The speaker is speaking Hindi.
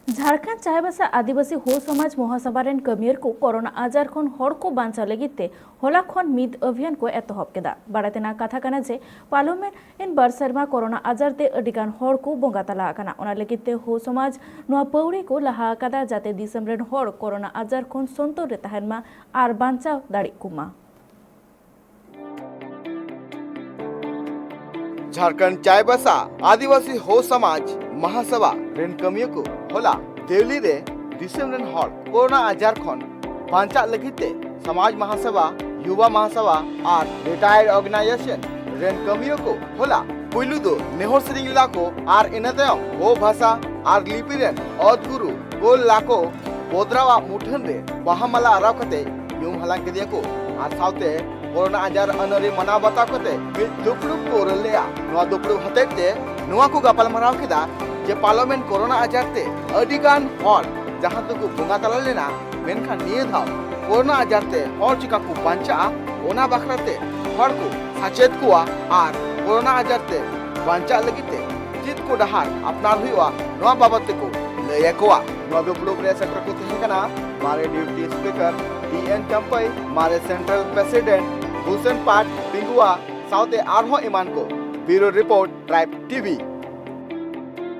झारखंड चाहेबासा आदिवासी हो समाज महासभा रेन कमियर को कोरोना आजार खन हर को बांचा लगिते होला खन मिद अभियान को एतहब केदा बाड़ातेना कथा कना जे parliament in bar Sharma corona आजार ते अडिगान हर को बोंगा तला कना ओना लगिते हो समाज नोआ पौड़ी को लहा कदा जाते दिसम रेन हर कोरोना आजार खन संतोर रे तहनमा आर बांचा दाड़ी कुमा। झारखंड चाहेबासा आदिवासी हो समाज महासभा रेन कमियो को होला देवली रे दिसम रेन हर कोरोना आजार खन बांचा लगिते समाज महासभा युवा महासभा और रिटायर्ड ऑर्गेनाइजेशन रेन कमियो को होला पुइलु दो नेहर सेरिंग लाको और इनतयम हो भाषा और लिपि रेन अदगुरु गोल लाको बोदरावा मुठन रे बाहामाला आराव कते यूम हलांग केदिया को और साउते कोरोना आजार अनरी मना बता कते दुपड़ू को रलेया नवा दुपड़ू हतेते नवा को गपाल मराव केदा जे पार्लियामेंट कोरोना आजार ते अडिगान हर जहां तक बोंगा तला लेना मेनखान निये धाव कोरोना आजार ते हर चिका को बांचा ओना बाखराते हर को सचेत कुआ और कोरोना आजार ते बांचा लगिते चित को डहार अपनार हुआ नवा बाबत को लय कोआ नवा दुपड़ू रे सेक्टर को तहकना मारे डिप्टी स्पीकर टीएन चंपई मारे सेंट्रल प्रेसिडेंट हुसैन पाट पिंगुआ साउते आरहो इमान को ब्यूरो रिपोर्ट ट्राइब टीवी।